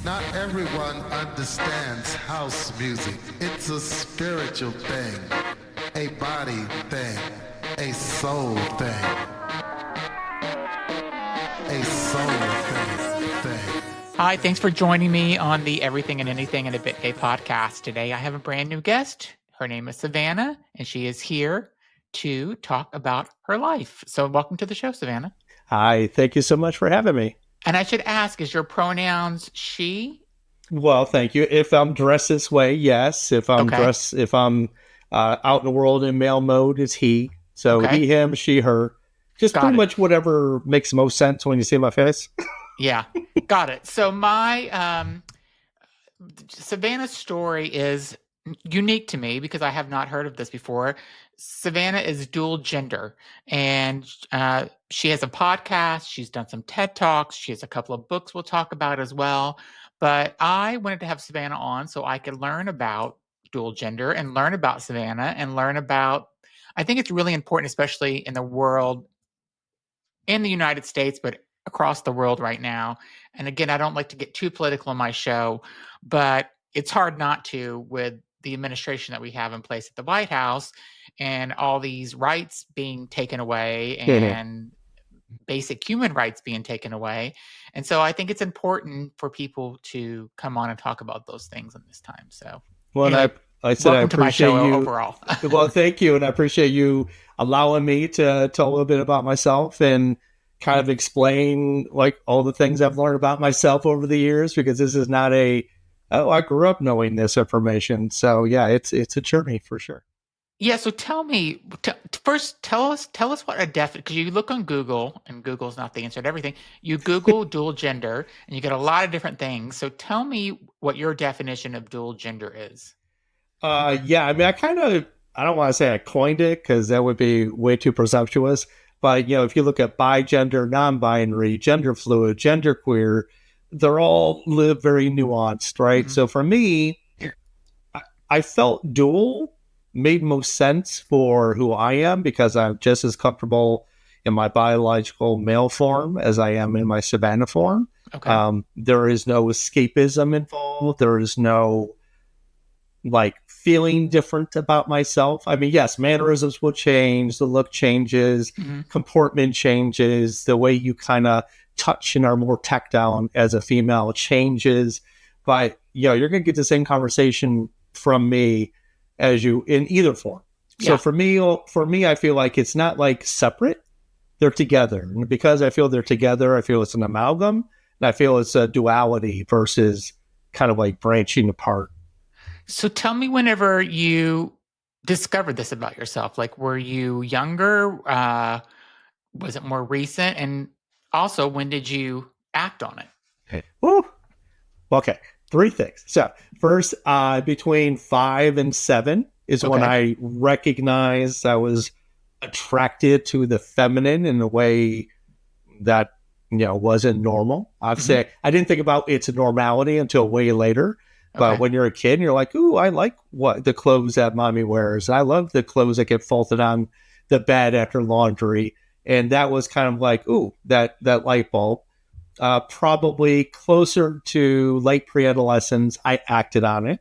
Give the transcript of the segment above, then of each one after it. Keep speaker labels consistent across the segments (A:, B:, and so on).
A: Not everyone understands house music. It's a spiritual thing, a body thing, a soul thing, a soul thing.
B: Hi, thanks for joining me on the Everything and Anything in a Bit Gay podcast. Today I have a brand new guest. Her name is Savannah, and she is here to talk about her life. So welcome to the show, Savannah.
C: Hi, thank you so much for having me.
B: And I should ask, is your pronouns she?
C: Well, thank you. If I'm dressed this way, yes. If I'm out in the world in male mode, it's he. So he, him, she, her. Just pretty much whatever makes most sense when you see my face.
B: Yeah, got it. So my Savannah's story is unique to me because I have not heard of this before. Savannah is dual gender, and she has a podcast. She's done some TED Talks. She has a couple of books we'll talk about as well. But I wanted to have Savannah on so I could learn about dual gender and learn about Savannah and learn about, I think it's really important, especially in the world, in the United States, but across the world right now. And again, I don't like to get too political on my show, but it's hard not to with the administration that we have in place at the White House and all these rights being taken away and basic human rights being taken away. And so I think it's important for people to come on and talk about those things in this time. So,
C: well,
B: anyway,
C: I said I appreciate
B: to my show
C: you
B: overall.
C: Well, thank you. And I appreciate you allowing me to tell a little bit about myself and kind of explain like all the things I've learned about myself over the years, because this is not I grew up knowing this information. So yeah, it's a journey for sure.
B: Yeah. So tell me first, tell us what a because you look on Google, and Google's not the answer to everything. You Google dual gender and you get a lot of different things. So tell me what your definition of dual gender is.
C: Yeah, I mean, I don't want to say I coined it because that would be way too presumptuous. But, if you look at bi-gender, non-binary, gender fluid, genderqueer, they're all very nuanced, right? Mm-hmm. So for me, I felt dual made most sense for who I am because I'm just as comfortable in my biological male form as I am in my Savannah form. Okay. There is no escapism involved. There is no feeling different about myself. I mean, yes, mannerisms will change, the look changes, comportment changes, the way you kind of touch and are more tactile as a female changes. But, you're going to get the same conversation from me as you in either form. Yeah. So for me, I feel like it's not separate. They're together. And because I feel they're together, I feel it's an amalgam, and I feel it's a duality versus kind of branching apart.
B: So tell me whenever you discovered this about yourself, were you younger? Was it more recent? And also, when did you act on it?
C: Okay. 3 things. So first, between 5 and 7 is when I recognized I was attracted to the feminine in a way that, wasn't normal. I'd say I didn't think about its normality until way later. But when you're a kid, you're like, ooh, I like the clothes that mommy wears. I love the clothes that get folded on the bed after laundry. And that was kind of ooh, that light bulb. Probably closer to late pre-adolescence, I acted on it.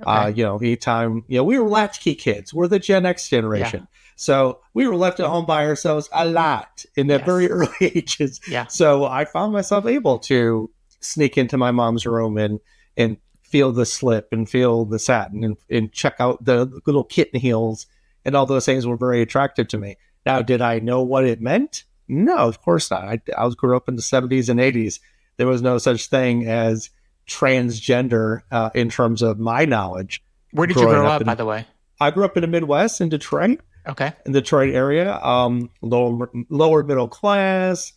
C: Anytime, we were latchkey kids. We're the Gen X generation. Yeah. So we were left at home by ourselves a lot in the very early ages. Yeah. So I found myself able to sneak into my mom's room and feel the slip and feel the satin and check out the little kitten heels, and all those things were very attractive to me. Now, did I know what it meant? No, of course not. I grew up in the 70s and 80s. There was no such thing as transgender in terms of my knowledge.
B: Where did you grow up, by the way?
C: I grew up in the Midwest, in Detroit.
B: Okay.
C: In the Detroit area, lower middle class,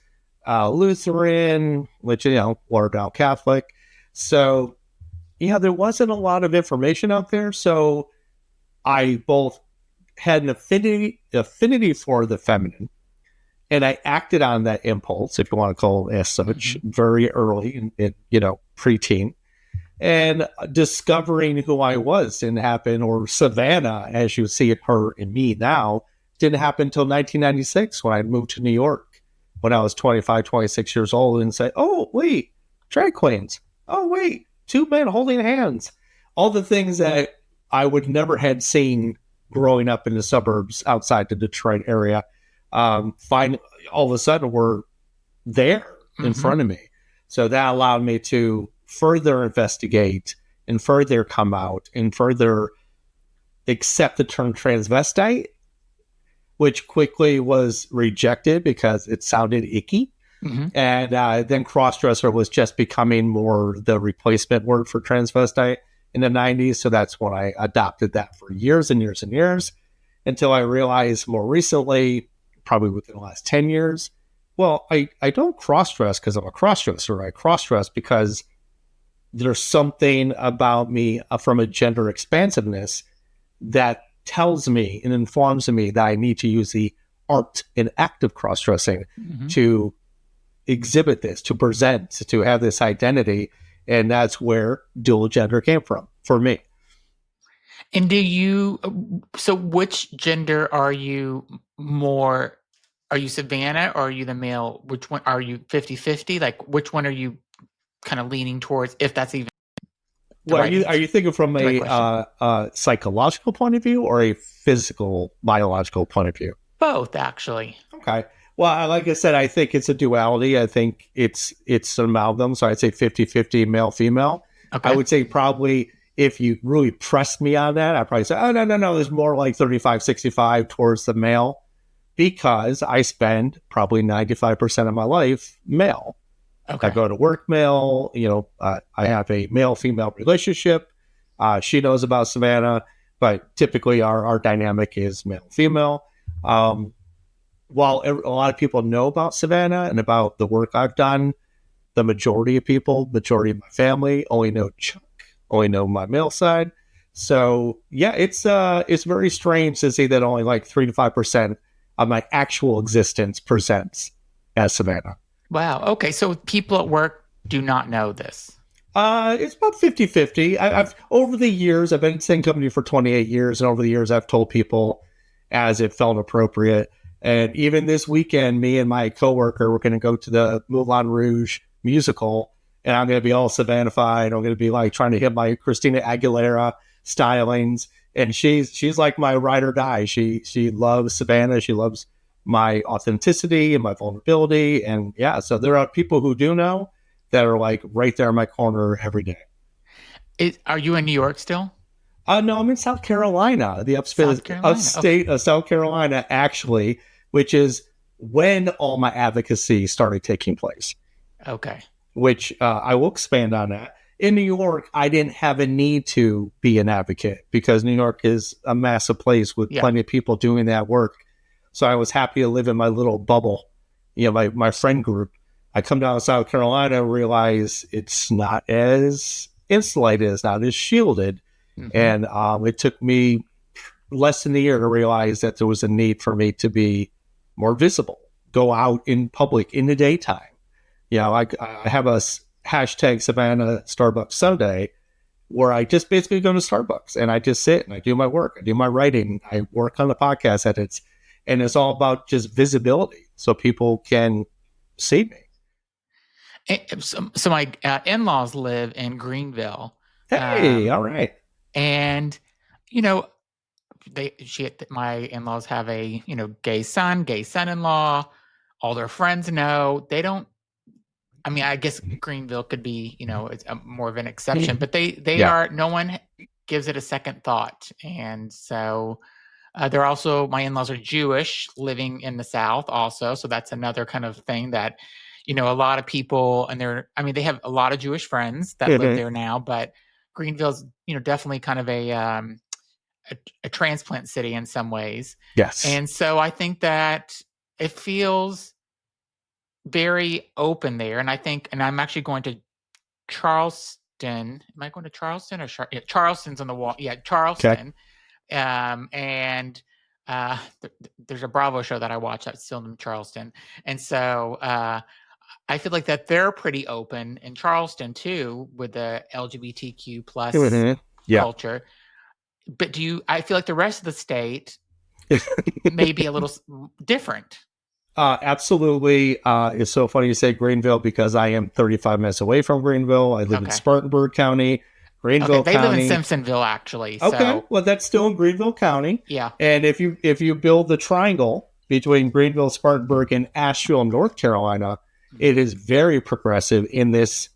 C: Lutheran, which, watered down Catholic. So, there wasn't a lot of information out there. So I both had an affinity for the feminine, and I acted on that impulse, if you want to call it as such, very early in preteen. And discovering who I was didn't happen, or Savannah, as you see it, her and me now, didn't happen until 1996 when I moved to New York when I was 25, 26 years old, and said, oh, wait, drag queens. Oh, wait, two men holding hands. All the things that I would never had seen growing up in the suburbs outside the Detroit area, find all of a sudden were there in front of me. So that allowed me to further investigate and further come out and further accept the term transvestite, which quickly was rejected because it sounded icky. And then crossdresser was just becoming more the replacement word for transvestite in the 90s. So that's when I adopted that for years and years and years until I realized more recently, probably within the last 10 years, well, I don't crossdress because I'm a crossdresser. I crossdress because there's something about me from a gender expansiveness that tells me and informs me that I need to use the art and act of crossdressing to exhibit this, to present, to have this identity. And that's where dual gender came from for me.
B: And so which gender are you more? Are you Savannah or are you the male? Which one are you 50-50? Like which one are you kind of leaning towards, if that's even
C: Well, are you thinking from a psychological point of view or a physical, biological point of view?
B: Both, actually.
C: Okay. Well, like I said, I think it's a duality. I think it's an amalgam. So I'd say 50-50 male, female. Okay. I would say probably if you really pressed me on that, I'd probably say, oh, no. There's more like 35-65 towards the male because I spend probably 95% of my life male. Okay. I go to work male, I have a male-female relationship. She knows about Savannah, but typically our dynamic is male-female. While a lot of people know about Savannah and about the work I've done, the majority of my family only know Chuck, only know my male side. So yeah, it's very strange to see that only like 3 to 5% of my actual existence presents as Savannah.
B: Wow. Okay. So people at work do not know this.
C: It's about 50-50. I've over the years, I've been in the same company for 28 years. And over the years, I've told people as it felt appropriate. And even this weekend, me and my coworker were going to go to the Moulin Rouge musical. And I'm going to be all Savannah-fied. I'm going to be like trying to hit my Christina Aguilera stylings. And she's like my ride or die. She loves Savannah. She loves my authenticity and my vulnerability. And yeah, so there are people who do know that are like right there in my corner every day.
B: Are you in New York still?
C: No, I'm in South Carolina, the upstate of South Carolina, actually, which is when all my advocacy started taking place.
B: Okay.
C: Which I will expand on that. In New York, I didn't have a need to be an advocate because New York is a massive place with plenty of people doing that work. So I was happy to live in my little bubble, my friend group. I come down to South Carolina and realize it's not as insulated, it's not as shielded. And it took me less than a year to realize that there was a need for me to be more visible, go out in public in the daytime. I have a hashtag Savannah Starbucks Sunday where I just basically go to Starbucks and I just sit and I do my work. I do my writing. I work on the podcast edits. And it's all about just visibility so people can see me.
B: So my in-laws live in Greenville.
C: Hey, all right.
B: And, my in-laws have a, gay son-in-law. All their friends know. They don't, I guess Greenville could be, it's more of an exception, but they are, no one gives it a second thought. And so they're also, my in-laws are Jewish living in the South also. So that's another kind of thing that, a lot of people, and they have a lot of Jewish friends that live there now, but Greenville's, definitely kind of a transplant city in some ways.
C: Yes.
B: And so I think that it feels very open there. And I'm actually going to Charleston. Am I going to Charleston or Charleston's on the wall? Yeah, Charleston. Okay. There's a Bravo show that I watch that's filmed in Charleston. And so I feel like that they're pretty open in Charleston too with the LGBTQ plus culture. But I feel like the rest of the state may be a little different.
C: Absolutely. It's so funny you say Greenville because I am 35 minutes away from Greenville. I live in
B: Okay.
C: Spartanburg County, Greenville
B: Okay, they live in
C: County.
B: Simpsonville actually.
C: Okay,
B: So
C: well, that's still in Greenville County.
B: yeah.
C: And if you build the triangle between Greenville, Spartanburg, and Asheville, North Carolina, it is very progressive in this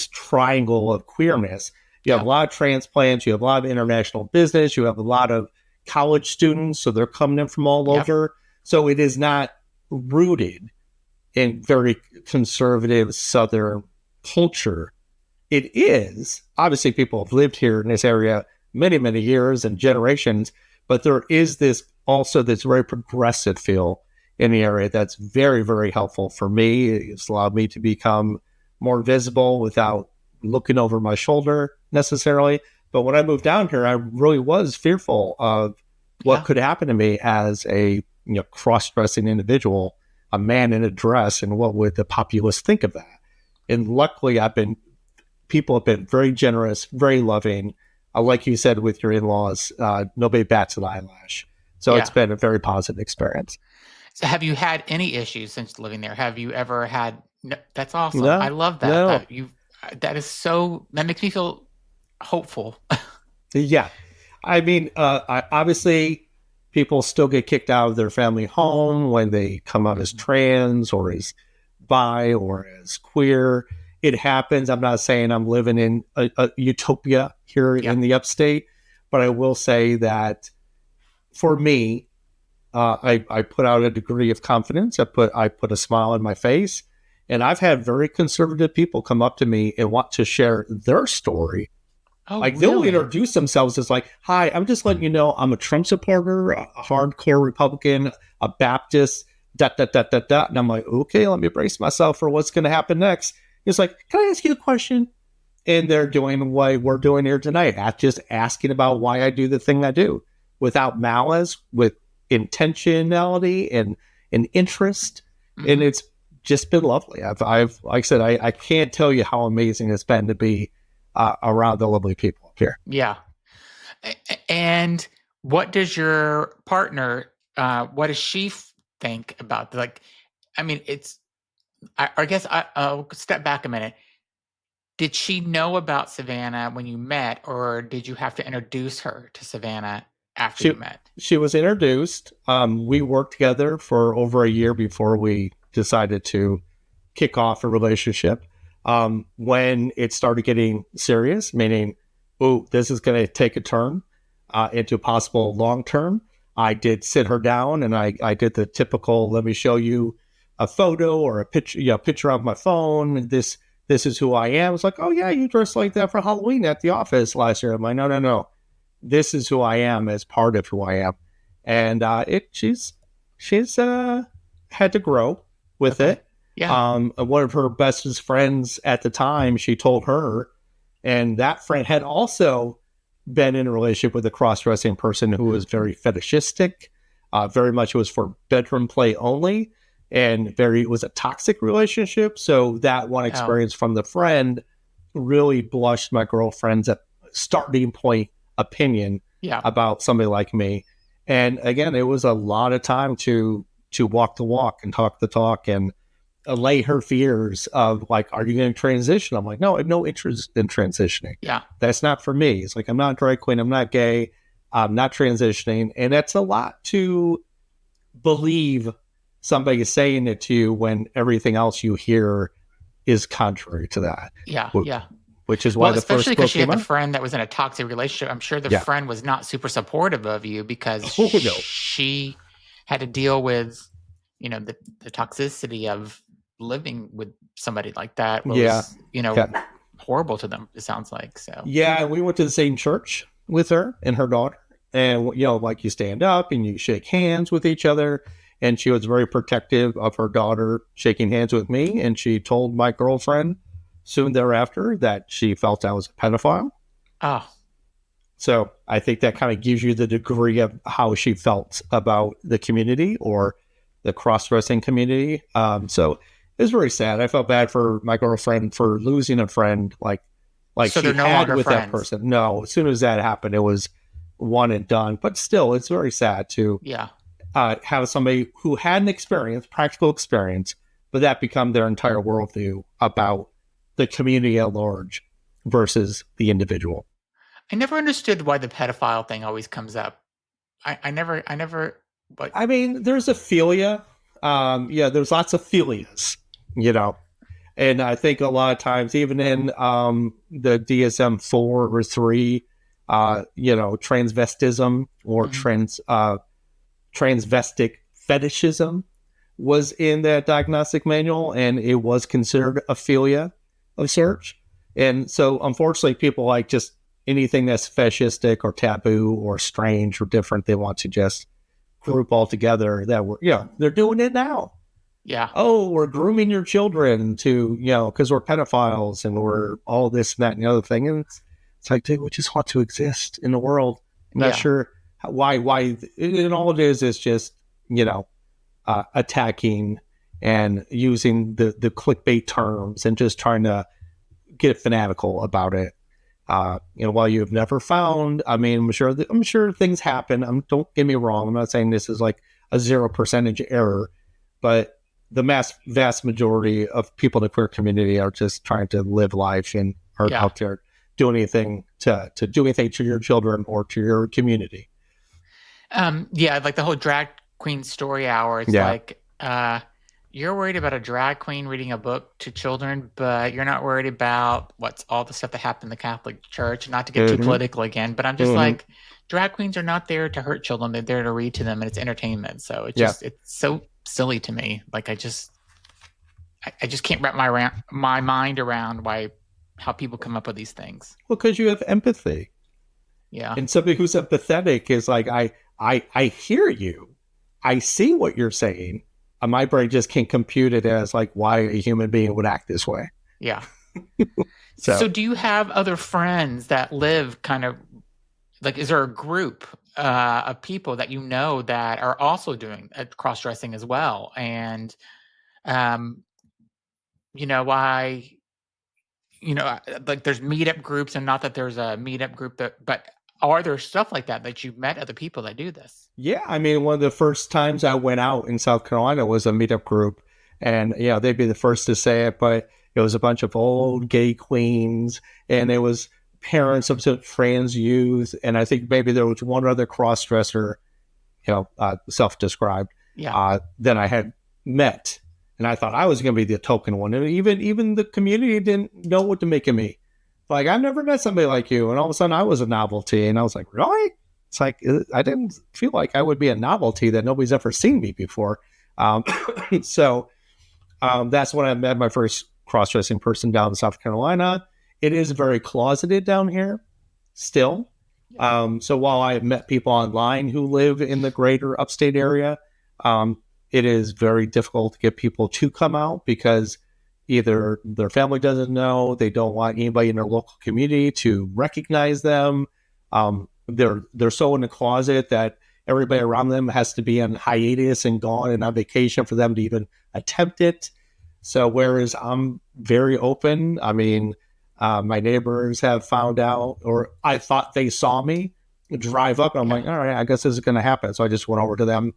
C: triangle of queerness. You have a lot of transplants, you have a lot of international business, you have a lot of college students, so they're coming in from all over. So it is not rooted in very conservative Southern culture. It is, obviously, people have lived here in this area many, many years and generations, but there is this very progressive feel in the area that's very, very helpful for me. It's allowed me to become more visible without looking over my shoulder necessarily. But when I moved down here, I really was fearful of what could happen to me as a cross-dressing individual, a man in a dress, and what would the populace think of that? And luckily, people have been very generous, very loving. Like you said with your in-laws, nobody bats an eyelash. So it's been a very positive experience.
B: So have you had any issues since living there? Have you ever had? No, that's awesome.
C: No,
B: I love that.
C: no.
B: That makes me feel hopeful.
C: Yeah. I mean, obviously, people still get kicked out of their family home when they come out as trans or as bi or as queer. It happens. I'm not saying I'm living in a utopia here in the upstate, but I will say that for me, I put out a degree of confidence. I put a smile on my face, and I've had very conservative people come up to me and want to share their story.
B: Oh,
C: like
B: really?
C: they'll introduce themselves as like, "Hi, I'm just letting you know I'm a Trump supporter, a hardcore Republican, a Baptist, dot dot dot dot dot." And I'm like, "Okay, let me brace myself for what's going to happen next." It's like, "Can I ask you a question?" And they're doing what we're doing here tonight, just asking about why I do the thing I do, without malice, with intentionality and interest. Mm-hmm. And it's just been lovely. I've like I said, I can't tell you how amazing it's been to be around the lovely people up here.
B: Yeah. And what does your partner, what does she think about, like, I mean, I guess I'll step back a minute. Did she know about Savannah when you met, or did you have to introduce her to Savannah after you met?
C: She was introduced. We worked together for over a year before we decided to kick off a relationship. When it started getting serious, meaning, this is going to take a turn into possible long term, I did sit her down and I did the typical, let me show you a photo or a picture of my phone. This is who I am. It's like, "Oh yeah, you dressed like that for Halloween at the office last year." I'm like, no. This is who I am as part of who I am. And she's had to grow with it.
B: Yeah.
C: One of her bestest friends at the time, she told her, and that friend had also been in a relationship with a cross-dressing person who was very fetishistic, very much was for bedroom play only, and it was a toxic relationship. So that one experience from the friend really blushed my girlfriend's starting point opinion about somebody like me. And again, it was a lot of time to walk the walk and talk the talk and allay her fears of like, "Are you going to transition?" I'm like, "No, I have no interest in transitioning.
B: Yeah.
C: That's not for me." It's like, "I'm not a drag queen. I'm not gay. I'm not transitioning." And that's a lot to believe somebody is saying it to you when everything else you hear is contrary to that.
B: Yeah. Yeah.
C: Which is why the first
B: especially
C: book
B: because she had
C: came
B: the
C: out.
B: friend that was in a toxic relationship. I'm sure the friend was not super supportive of you because she had to deal with, the toxicity of living with somebody like that was, horrible to them, it sounds like. So
C: yeah, we went to the same church with her and her daughter, and like you stand up and you shake hands with each other, and she was very protective of her daughter shaking hands with me, and she told my girlfriend soon thereafter that she felt I was a pedophile. So I think that kind of gives you the degree of how she felt about the community or the cross-dressing community. So it was very sad. I felt bad for my girlfriend for losing a friend like
B: so
C: she
B: no
C: had with
B: friends.
C: that person. No, as soon as that happened, it was one and done. But still, it's very sad to have somebody who had an experience, practical experience, but that become their entire worldview about the community at large versus the individual.
B: I never understood why the pedophile thing always comes up. I never, but
C: I mean, there's a philia. There's lots of philias, and I think a lot of times, even in the DSM-4 or 3, transvestism or transvestic fetishism was in that diagnostic manual, and it was considered a philia of search. And so, unfortunately, people like just anything that's fetishistic or taboo or strange or different, they want to just group all together. They're doing it now.
B: Yeah.
C: Oh, we're grooming your children to, because we're pedophiles and we're all this and that and the other thing. And it's like, dude, we just want to exist in the world. I'm not sure why, and all it is just, attacking and using the clickbait terms and just trying to get fanatical about it. While you've never found, I mean, I'm sure things happen. Don't get me wrong. I'm not saying this is like a 0% error, but the vast majority of people in the queer community are just trying to live life and aren't out there doing anything to do anything to your children or to your community.
B: Like the whole drag queen story hour. It's like, you're worried about a drag queen reading a book to children, like you're not worried about what's all the stuff that happened in the Catholic Church. Not to get too political again, but I'm just like, drag queens are not there to hurt children. They're there to read to them, and it's entertainment. So it's so silly to me. Like I just can't wrap my mind around how people come up with these things.
C: Well, because you have empathy.
B: Yeah.
C: And somebody who's empathetic is like, I hear you. I see what you're saying. My brain just can't compute it as like why a human being would act this way.
B: Yeah. So do you have other friends that live kind of like, is there a group of people that that are also doing cross-dressing as well? And, like there's meetup groups, and not that there's a meetup group but are there stuff like that you've met other people that do this?
C: Yeah, I mean, one of the first times I went out in South Carolina was a meetup group, and they'd be the first to say it, but it was a bunch of old gay queens, and it was parents of trans youth, and I think maybe there was one other cross-dresser, self-described, that I had met, and I thought I was going to be the token one, and even the community didn't know what to make of me. Like, I've never met somebody like you, and all of a sudden I was a novelty, and I was like, really? It's like, I didn't feel like I would be a novelty that nobody's ever seen me before. So that's when I met my first cross-dressing person down in South Carolina. It is very closeted down here still. So while I have met people online who live in the greater upstate area, it is very difficult to get people to come out because either their family doesn't know, they don't want anybody in their local community to recognize them. They're so in the closet that everybody around them has to be on hiatus and gone and on vacation for them to even attempt it. So whereas I'm very open, I mean, my neighbors have found out, or I thought they saw me drive up. And I'm like, all right, I guess this is going to happen. So I just went over to them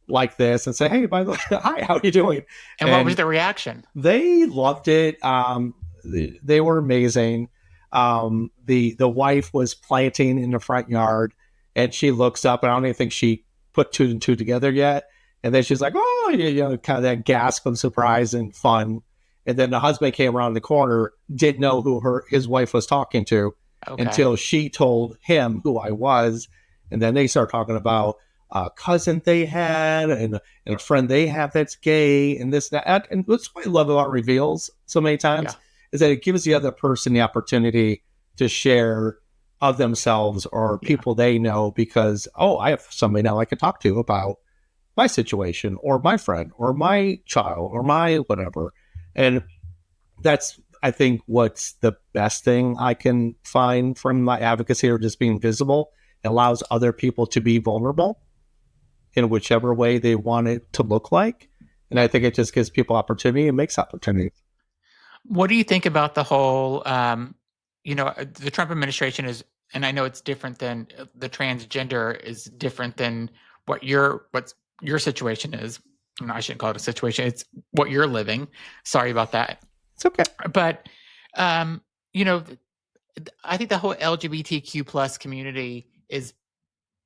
C: like this and say, hey, by the way, hi, how are you doing?
B: And what was the reaction?
C: They loved it. They were amazing. The wife was planting in the front yard, and she looks up, and I don't even think she put two and two together yet. And then she's like, oh, kind of that gasp of surprise and fun. And then the husband came around the corner, didn't know who his wife was talking to until she told him who I was. And then they start talking about a cousin they had and a friend they have that's gay and this, that. And that's what I love about reveals so many times is that it gives the other person the opportunity to share of themselves or people they know because, I have somebody now I can talk to about my situation or my friend or my child or my whatever. And that's, I think, what's the best thing I can find from my advocacy or just being visible. It allows other people to be vulnerable in whichever way they want it to look like. And I think it just gives people opportunity and makes opportunity.
B: What do you think about the whole, the Trump administration is, and I know it's different than the transgender is different than what's your situation is. No, I shouldn't call it a situation. It's what you're living. Sorry about that.
C: It's okay.
B: But, you know, I think the whole LGBTQ plus community is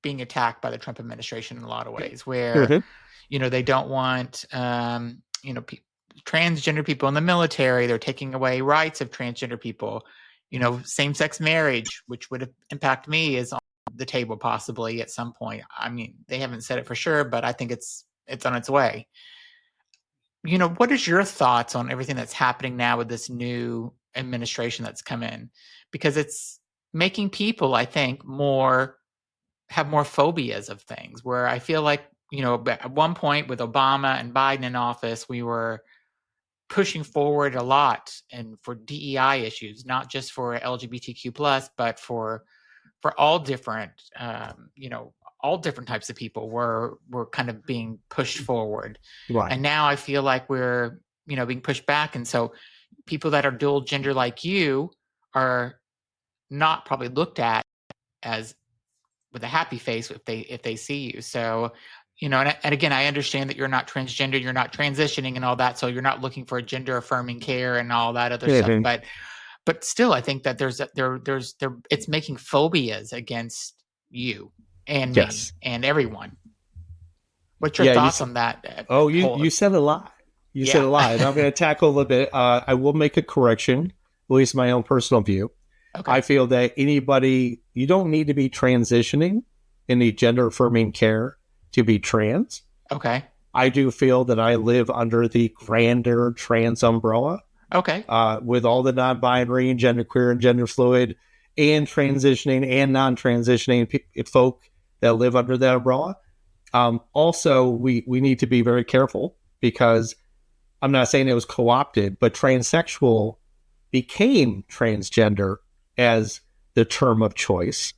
B: being attacked by the Trump administration in a lot of ways, where,
C: Mhm.
B: you know, they don't want, you know, transgender people in the military. They're taking away rights of transgender people. You know, same-sex marriage, which would impact me, is on the table possibly at some point. I mean, they haven't said it for sure, but I think it's on its way. You know, what is your thoughts on everything that's happening now with this new administration that's come in? Because it's making people, I think, have more phobias of things, where I feel like, you know, at one point with Obama and Biden in office, we were pushing forward a lot and for DEI issues, not just for LGBTQ plus, but for all different, you know, all different types of people were kind of being pushed forward.
C: Right.
B: And now I feel like we're, you know, being pushed back. And so people that are dual gender like you are not probably looked at as with a happy face if they see you. So, you know, and again, I understand that you're not transgender, you're not transitioning and all that, so you're not looking for gender affirming care and all that other stuff. But still, I think that it's making phobias against you and me and everyone. What's your thoughts on that?
C: You said a lot. You said a lot. And I'm going to tackle a little bit. I will make a correction, at least my own personal view. Okay. I feel that you don't need to be transitioning in the gender affirming care to be trans.
B: Okay.
C: I do feel that I live under the grander trans umbrella.
B: Okay.
C: With all the non-binary and genderqueer and gender fluid and transitioning and non-transitioning folk that live under that umbrella. Also, we need to be very careful, because I'm not saying it was co-opted, but transsexual became transgender as the term of choice.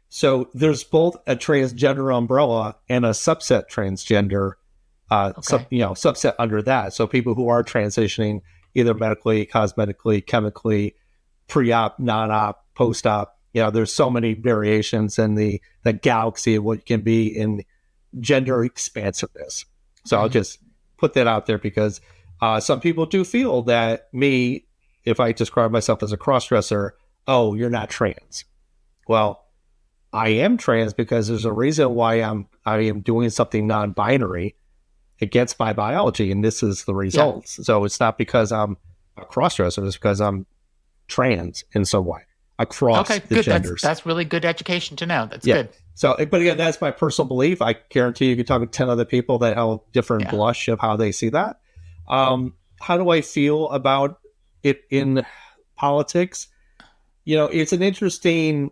C: So there's both a transgender umbrella and a subset transgender, subset under that. So people who are transitioning either medically, cosmetically, chemically, pre-op, non-op, post-op. You know, there's so many variations in the galaxy of what can be in gender expansiveness. So I'll just put that out there, because some people do feel that if I describe myself as a crossdresser, oh, you're not trans. Well, I am trans because there's a reason why I am doing something non-binary against my biology, and this is the results. Yeah. So it's not because I'm a crossdresser, it's because I'm trans in some way across the genders.
B: That's really good education to know. That's good.
C: So, but again, that's my personal belief. I guarantee you could talk to 10 other people that have a different blush of how they see that. How do I feel about it in politics? You know, it's an interesting,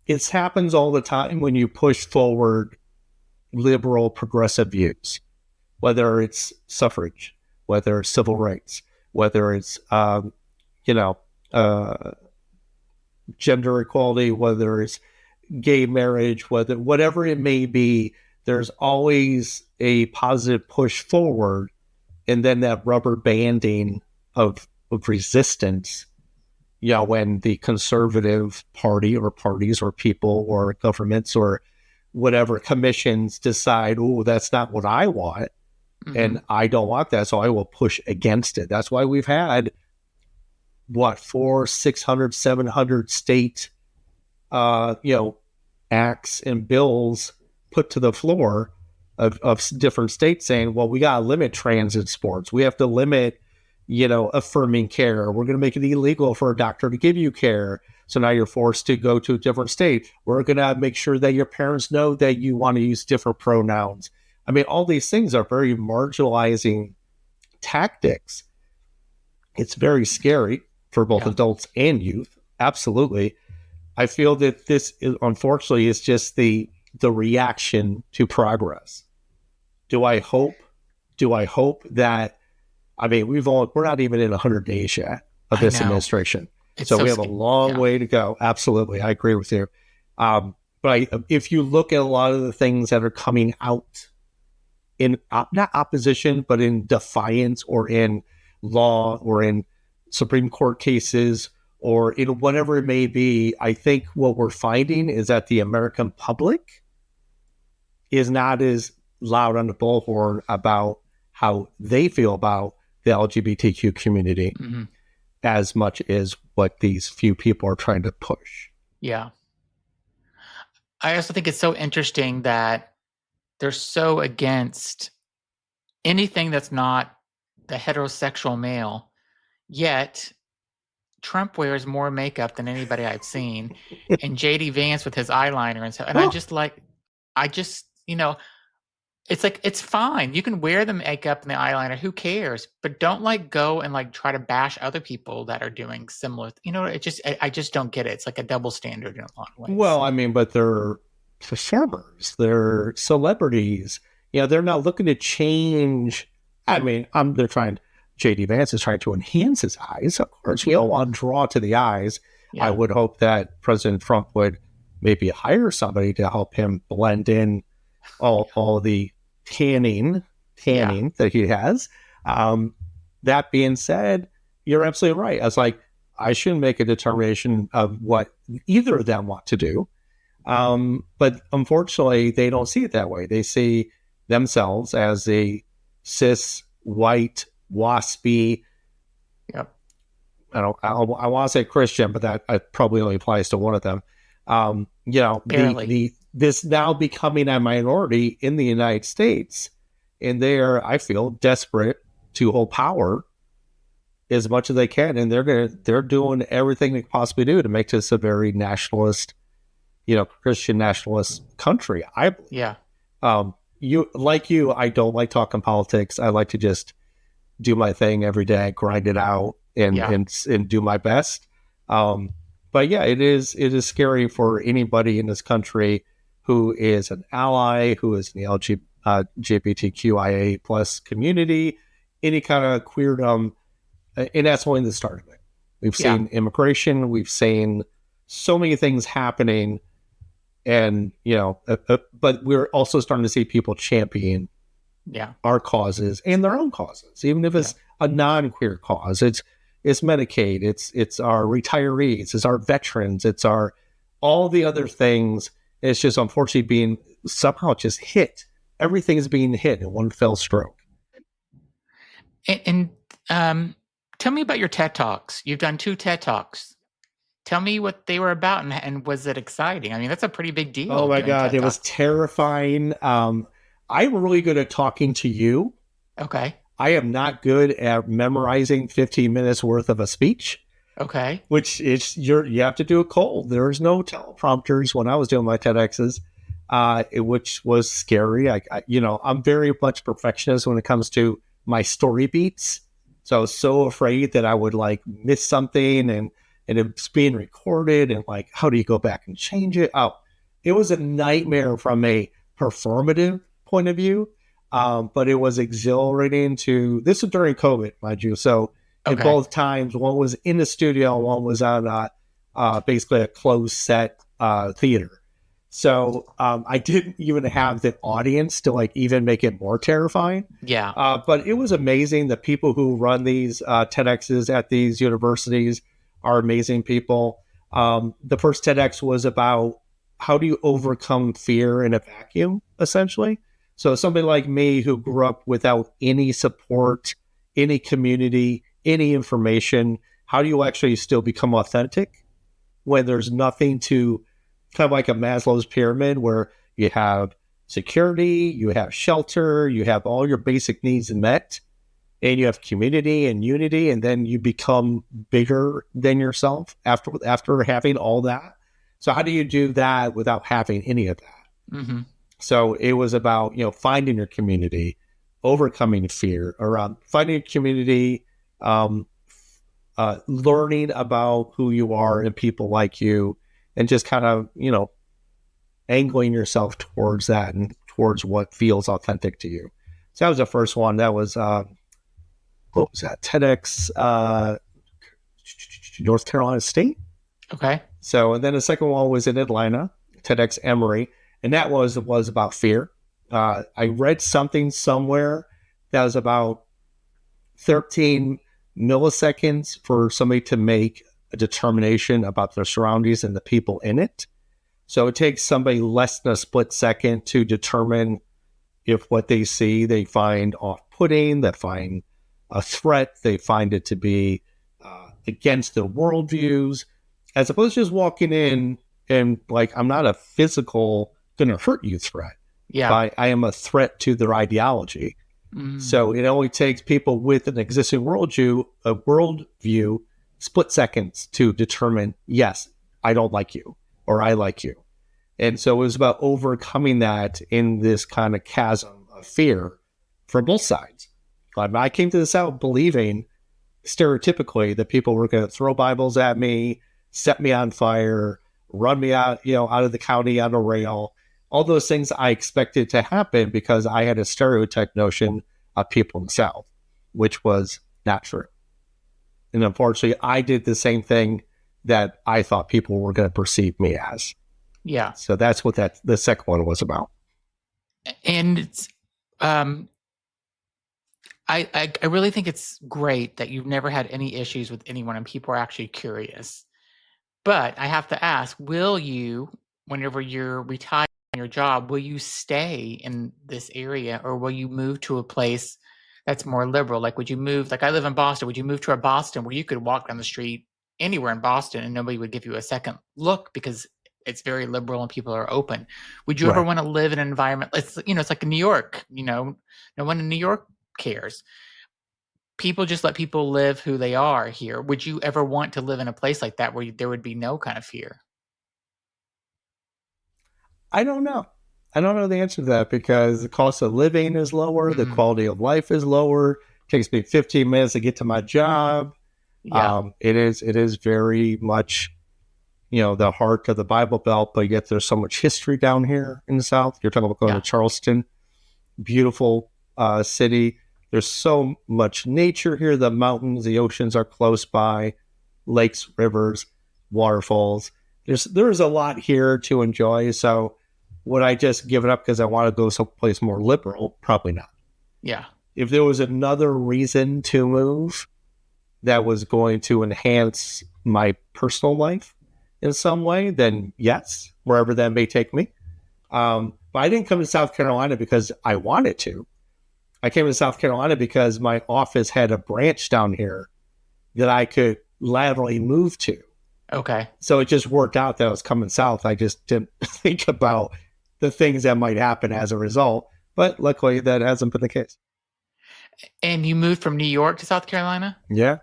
C: it happens all the time when you push forward liberal progressive views, whether it's suffrage, whether it's civil rights, whether it's, gender equality, whether it's gay marriage, whatever it may be, there's always a positive push forward, and then that rubber banding of resistance. You know, when the conservative party or parties or people or governments or whatever commissions decide, oh, that's not what I want, and I don't want that, so I will push against it. That's why we've had 400, 600, 700 state acts and bills put to the floor of different states saying, well, we got to limit trans in sports. We have to limit, affirming care. We're going to make it illegal for a doctor to give you care. So now you're forced to go to a different state. We're going to make sure that your parents know that you want to use different pronouns. I mean, all these things are very marginalizing tactics. It's very scary for both adults and youth. Absolutely. I feel that this is, unfortunately, is just the reaction to progress. Do I hope that, I mean, we're not even in 100 days yet of this administration. So we have a long way to go. Absolutely. I agree with you. But if you look at a lot of the things that are coming out in, not opposition, but in defiance or in law or in Supreme Court cases or in whatever it may be, I think what we're finding is that the American public is not as loud on the bullhorn about how they feel about the LGBTQ community
B: Mm-hmm.
C: as much as what these few people are trying to push.
B: Yeah. I also think it's so interesting that they're so against anything that's not the heterosexual male, yet Trump wears more makeup than anybody I've seen, and JD Vance with his eyeliner and stuff. And I just, it's like, it's fine. You can wear the makeup and the eyeliner. Who cares? But don't go and try to bash other people that are doing similar. I just don't get it. It's like a double standard in a lot of ways.
C: Well, I mean, but they're performers, they're celebrities. They're not looking to change. I mean, they're trying. JD Vance is trying to enhance his eyes. Of course, we don't want to draw to the eyes. Yeah. I would hope that President Trump would maybe hire somebody to help him blend in all the tanning that he has. That being said, you're absolutely right. I was like, I shouldn't make a determination of what either of them want to do. But unfortunately, they don't see it that way. They see themselves as a cis, white, waspy.
B: Yep.
C: I want to say Christian, but that probably only applies to one of them. This now becoming a minority in the United States, and they're, I feel, desperate to hold power as much as they can, and they're doing everything they can possibly do to make this a very nationalist, Christian nationalist country, I believe.
B: Yeah.
C: I don't like talking politics. I like to just do my thing every day, grind it out, and do my best. But yeah, it is scary for anybody in this country who is an ally, who is in the LGBTQIA plus community, any kind of queerdom, and that's only the start of it. We've seen immigration, we've seen so many things happening, and but we're also starting to see people champion our causes and their own causes, even if it's a non-queer cause. It's Medicaid, it's our retirees, it's our veterans, it's our all the other things. It's just unfortunately being somehow just hit. Everything is being hit in one fell stroke.
B: And tell me about your TED Talks. You've done 2 TED Talks. Tell me what they were about, and was it exciting? I mean, that's a pretty big deal.
C: Oh my God, it was terrifying. I'm really good at talking to you.
B: Okay.
C: I am not good at memorizing 15 minutes worth of a speech.
B: Okay.
C: Which is you have to do it cold. There was no teleprompters when I was doing my TEDx's, which was scary. I'm very much perfectionist when it comes to my story beats. So I was so afraid that I would miss something, and it's being recorded, and how do you go back and change it? Oh, it was a nightmare from a performative point of view. But it was exhilarating this was during COVID, mind you. So at both times, one was in the studio, one was on basically a closed set theater. So I didn't even have the audience to even make it more terrifying.
B: Yeah.
C: But it was amazing. The people who run these TEDx's at these universities are amazing people. The first TEDx was about how do you overcome fear in a vacuum, essentially. So somebody like me who grew up without any support, any community, any information, how do you actually still become authentic when there's nothing to, kind of like a Maslow's pyramid where you have security, you have shelter, you have all your basic needs met, and you have community and unity, and then you become bigger than yourself after having all that. So how do you do that without having any of that?
B: Mm-hmm.
C: So it was about, finding your community, overcoming fear, around finding a community, learning about who you are and people like you, and just kind of, angling yourself towards that and towards what feels authentic to you. So that was the first one. That was, what was that? TEDx, North Carolina State.
B: Okay.
C: So, and then the second one was in Atlanta, TEDx Emory. And that was about fear. I read something somewhere that was about 13 milliseconds for somebody to make a determination about their surroundings and the people in it. So it takes somebody less than a split second to determine if what they see they find off-putting, they find a threat, they find it to be against their worldviews, as opposed to just walking in and like, I'm not a physical gonna hurt you threat.
B: Yeah.
C: But I am a threat to their ideology. So it only takes people with an existing worldview split seconds to determine, yes, I don't like you or I like you. And so it was about overcoming that in this kind of chasm of fear for both sides. I came to the South believing stereotypically that people were going to throw Bibles at me, set me on fire, run me out, out of the county on a rail. All those things I expected to happen because I had a stereotype notion of people in the South, which was not true. And unfortunately, I did the same thing that I thought people were going to perceive me as.
B: Yeah.
C: So that's what the second one was about.
B: And it's, I really think it's great that you've never had any issues with anyone and people are actually curious. But I have to ask, will you, whenever you're retired from your job, will you stay in this area or will you move to a place that's more liberal? Like, would you move, like I live in Boston, would you move to a Boston where you could walk down the street anywhere in Boston and nobody would give you a second look because it's very liberal and people are open? Would you ever want to live in an environment, it's like in New York, no one in New York cares. People just let people live who they are here. Would you ever want to live in a place like that where there would be no kind of fear?
C: I don't know. I don't know the answer to that because the cost of living is lower. The quality of life is lower. It takes me 15 minutes to get to my job.
B: Yeah.
C: It is very much, the heart of the Bible Belt, but yet there's so much history down here in the South. You're talking about going to Charleston, beautiful city. There's so much nature here. The mountains, the oceans are close by, lakes, rivers, waterfalls. There's a lot here to enjoy. So would I just give it up because I want to go someplace more liberal? Probably not.
B: Yeah.
C: If there was another reason to move that was going to enhance my personal life in some way, then yes, wherever that may take me. But I didn't come to South Carolina because I wanted to. I came to South Carolina because my office had a branch down here that I could laterally move to.
B: Okay.
C: So it just worked out that I was coming south. I just didn't think about the things that might happen as a result. But luckily, that hasn't been the case.
B: And you moved from New York to South Carolina?
C: Yeah.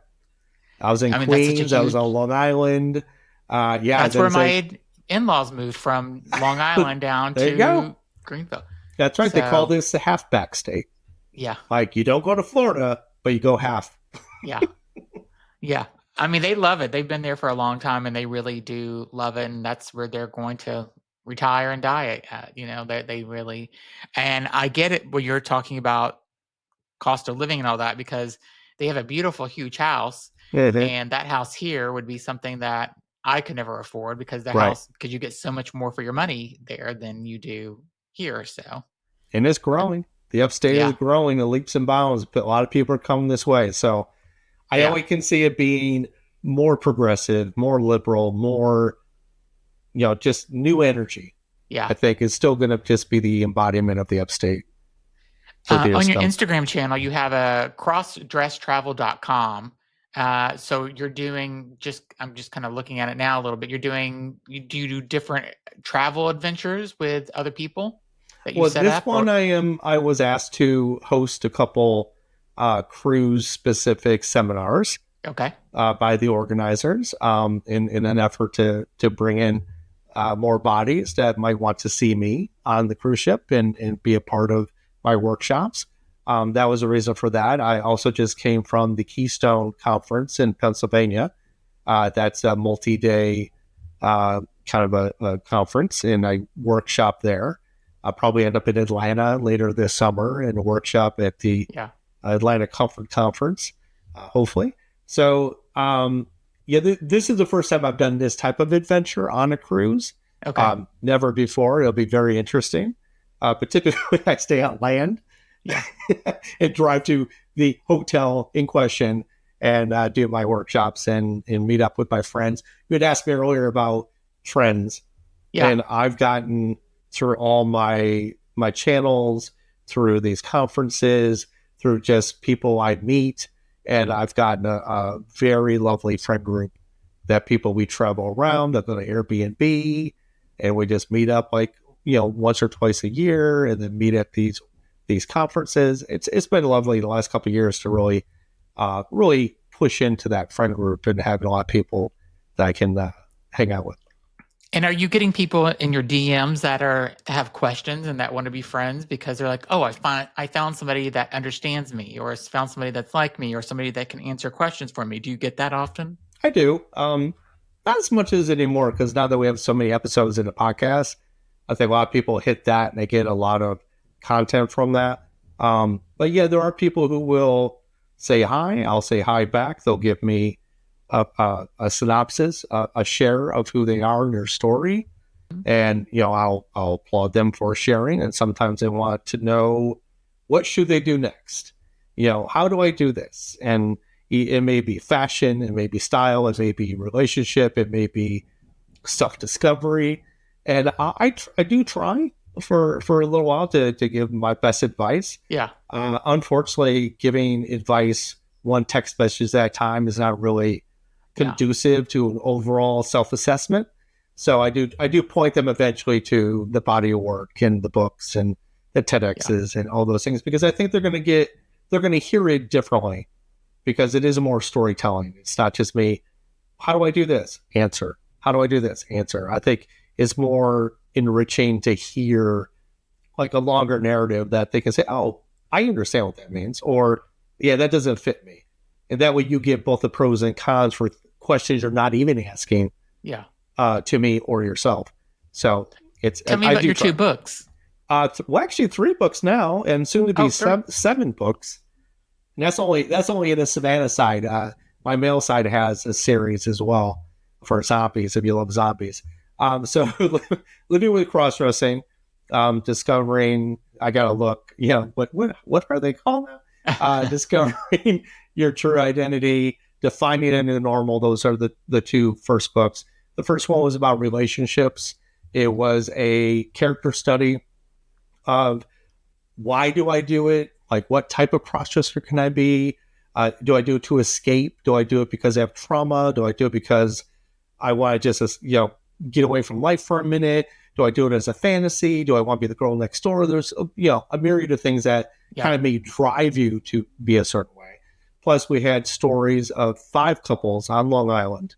C: I was in Queens. I was on Long Island.
B: That's where my in-laws moved from Long Island down to Greenville.
C: That's right. They call this the halfback state.
B: Yeah.
C: Like you don't go to Florida, but you go half.
B: Yeah. Yeah. I mean, they love it. They've been there for a long time and they really do love it. And that's where they're going to retire and die at, they really, and I get it when you're talking about cost of living and all that, because they have a beautiful, huge house. And that house here would be something that I could never afford because because you get so much more for your money there than you do here. So,
C: and it's growing. The upstate is growing in leaps and bounds, but a lot of people are coming this way. So I only can see it being more progressive, more liberal, more, just new energy. Yeah. I think it's still going to just be the embodiment of the upstate.
B: On your Instagram channel, you have a crossdresstravel.com. So you're doing I'm just kind of looking at it now a little bit. Do you do different travel adventures with other people that you set up?
C: Well, this one I was asked to host a couple cruise specific seminars.
B: Okay.
C: By the organizers in an effort to bring in more bodies that might want to see me on the cruise ship and be a part of my workshops. That was the reason for that. I also just came from the Keystone Conference in Pennsylvania. That's a multi-day kind of a conference, and I workshop there. I'll probably end up in Atlanta later this summer and workshop at the Atlanta Comfort Conference, hopefully. So, this is the first time I've done this type of adventure on a cruise. Okay. Never before. It'll be very interesting. But typically I stay on land and drive to the hotel in question and do my workshops and meet up with my friends. You had asked me earlier about trends. Yeah. And I've gotten through all my channels through these conferences, through just people I meet. And I've gotten a very lovely friend group that people we travel around, I've got an Airbnb, and we just meet up like, once or twice a year and then meet at these conferences. It's been lovely the last couple of years to really push into that friend group and having a lot of people that I can hang out with.
B: And are you getting people in your DMs that have questions and that want to be friends because they're like, oh, I found somebody that understands me, or found somebody that's like me, or somebody that can answer questions for me? Do you get that often?
C: I do. Not as much as anymore, because now that we have so many episodes in the podcast, I think a lot of people hit that and they get a lot of content from that. But yeah, there are people who will say hi. I'll say hi back. They'll give me a synopsis, a share of who they are in their story. And, I'll applaud them for sharing. And sometimes they want to know, what should they do next? How do I do this? And it may be fashion, it may be style, it may be relationship, it may be self-discovery. And I do try for a little while to give my best advice.
B: Yeah.
C: Unfortunately, giving advice one text message at a time is not really conducive to an overall self-assessment. So I do point them eventually to the body of work and the books and the TEDx's and all those things, because I think they're going to hear it differently, because it is more storytelling. It's not just me. How do I do this? Answer. How do I do this? Answer. I think it's more enriching to hear like a longer narrative that they can say, oh, I understand what that means, or yeah, that doesn't fit me. And that way you get both the pros and cons for questions you're not even asking to me or yourself. So
B: Tell me about your 2 books.
C: Well, actually 3 books now, and soon to be 7 books. And that's only in the Savannah side. My male side has a series as well for zombies, if you love zombies. So living with crossdressing, discovering, I gotta look, what are they called now? Discovering your true identity, defining a new normal. Those are the 2 first books. The first one was about relationships. It was a character study of, why do I do it? Like, what type of crossdresser can I be? Do I do it to escape? Do I do it because I have trauma? Do I do it because I want to just, get away from life for a minute? Do I do it as a fantasy? Do I want to be the girl next door? There's, a myriad of things that kind of may drive you to be a certain way. Plus, we had stories of 5 couples on Long Island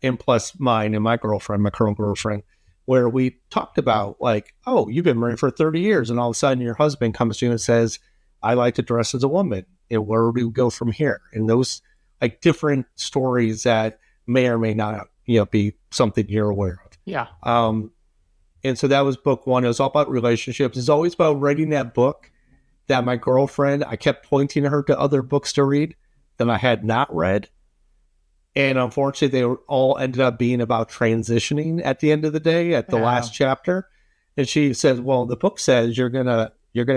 C: and plus mine and my girlfriend, my current girlfriend, where we talked about like, oh, you've been married for 30 years. And all of a sudden your husband comes to you and says, I like to dress as a woman. And where do we go from here? And those like different stories that may or may not, be something you're aware of.
B: Yeah.
C: And so that was book 1. It was all about relationships. It's always about writing that book that my girlfriend, I kept pointing her to other books to read that I had not read. And unfortunately, they all ended up being about transitioning at the end of the day, at the last chapter. And she says, well, the book says you're gonna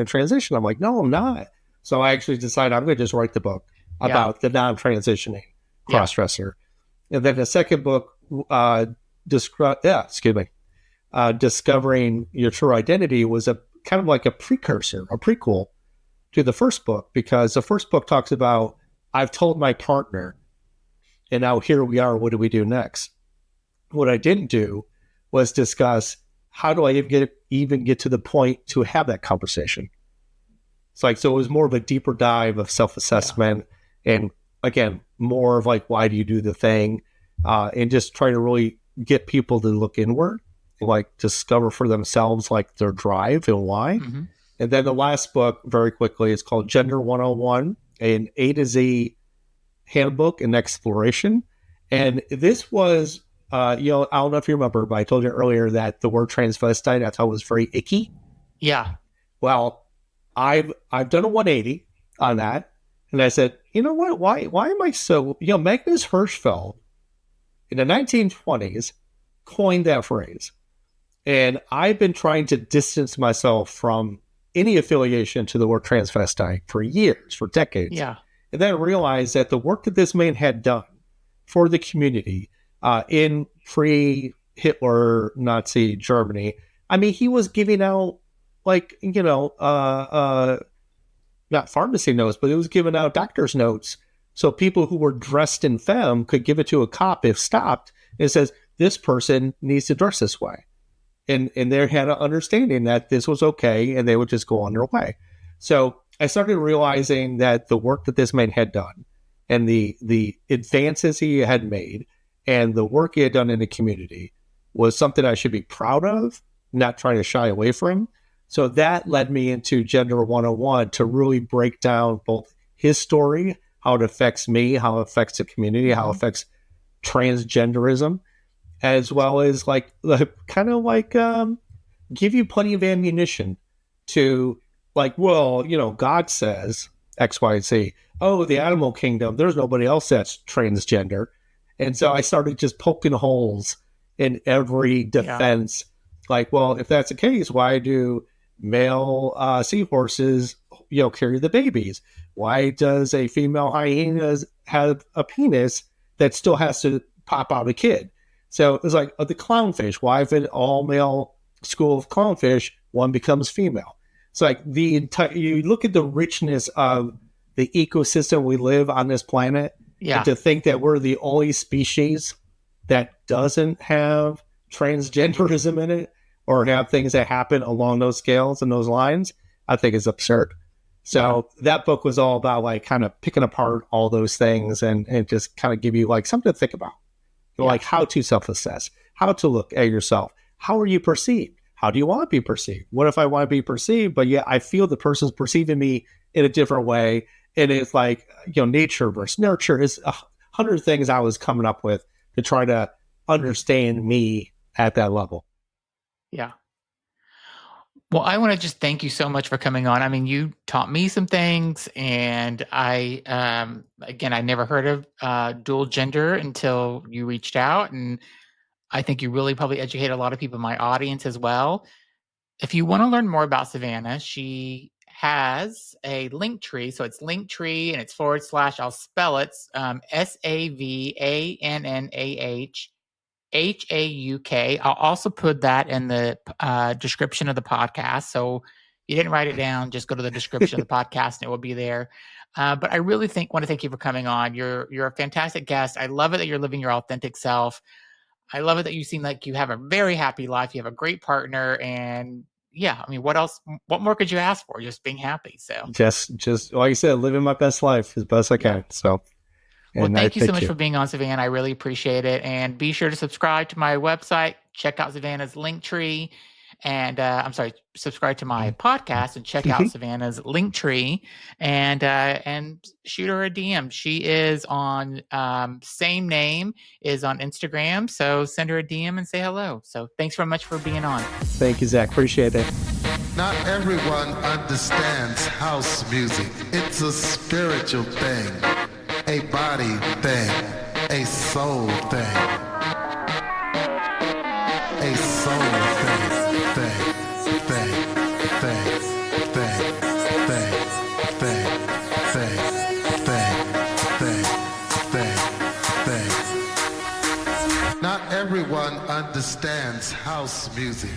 C: transition. I'm like, no, I'm not. So I actually decided I'm going to just write the book about the non-transitioning crossdresser. And then the second book, Discovering Your True Identity, was a kind of like a precursor, a prequel to the first book, because the first book talks about, I've told my partner, and now here we are, what do we do next? What I didn't do was discuss, how do I even get to the point to have that conversation? So it was more of a deeper dive of self-assessment, and again, more of like, why do you do the thing? And just try to really get people to look inward, like discover for themselves like their drive and why. Mm-hmm. And then the last book, very quickly, is called Gender 101, an A to Z handbook and exploration. And this was, I don't know if you remember, but I told you earlier that the word transvestite I thought was very icky.
B: Yeah.
C: Well, I've done a 180 on that. And I said, you know what? Why am I so, Magnus Hirschfeld in the 1920s coined that phrase. And I've been trying to distance myself from any affiliation to the word transvestite for years, for decades.
B: Yeah.
C: And then I realized that the work that this man had done for the community in pre-Hitler Nazi Germany, I mean, he was giving out like, not pharmacy notes, but it was giving out doctor's notes. So people who were dressed in femme could give it to a cop if stopped. It says, this person needs to dress this way. And they had an understanding that this was okay, and they would just go on their way. So I started realizing that the work that this man had done and the advances he had made and the work he had done in the community was something I should be proud of, not trying to shy away from. So that led me into Gender 101 to really break down both his story, how it affects me, how it affects the community, how it affects transgenderism, as well as give you plenty of ammunition to God says X, Y, and Z. Oh, the animal kingdom, there's nobody else that's transgender. And so I started just poking holes in every defense. Like, well, if that's the case, why do male seahorses, carry the babies? Why does a female hyena have a penis that still has to pop out a kid? So it's like the clownfish. Why, if an all-male school of clownfish, one becomes female? It's like you look at the richness of the ecosystem we live on this planet, and to think that we're the only species that doesn't have transgenderism in it or have things that happen along those scales and those lines, I think is absurd. So that book was all about kind of picking apart all those things and just kind of give you something to think about. Like how to self-assess, how to look at yourself. How are you perceived? How do you want to be perceived? What if I want to be perceived, but I feel the person's perceiving me in a different way? And it's nature versus nurture is 100 things I was coming up with to try to understand me at that level.
B: Yeah. Well, I want to just thank you so much for coming on. I mean, you taught me some things, and I never heard of dual gender until you reached out, and I think you really probably educate a lot of people in my audience as well. If you want to learn more about Savannah, she has a link tree. So it's Linktree and it's / I'll spell it, SAVANNAH I'll also put that in the description of the podcast. So you didn't write it down, just go to the description of the podcast and it will be there. But I really want to thank you for coming on. You're a fantastic guest. I love it that you're living your authentic self. I love it that you seem like you have a very happy life. You have a great partner, and what more could you ask for? Just being happy. So
C: just like you said, living my best life as best I can. So.
B: Well, thank you so much for being on, Savannah. I really appreciate it. And be sure to subscribe to my website, check out Savannah's Linktree, and subscribe to my podcast and check out Savannah's Linktree, and shoot her a DM. She is on same name, is on Instagram. So send her a DM and say hello. So thanks very much for being on.
C: Thank you, Zach. Appreciate it.
A: Not everyone understands house music. It's a spiritual thing, a body thing, a soul thing, a soul thing. Not everyone understands house music.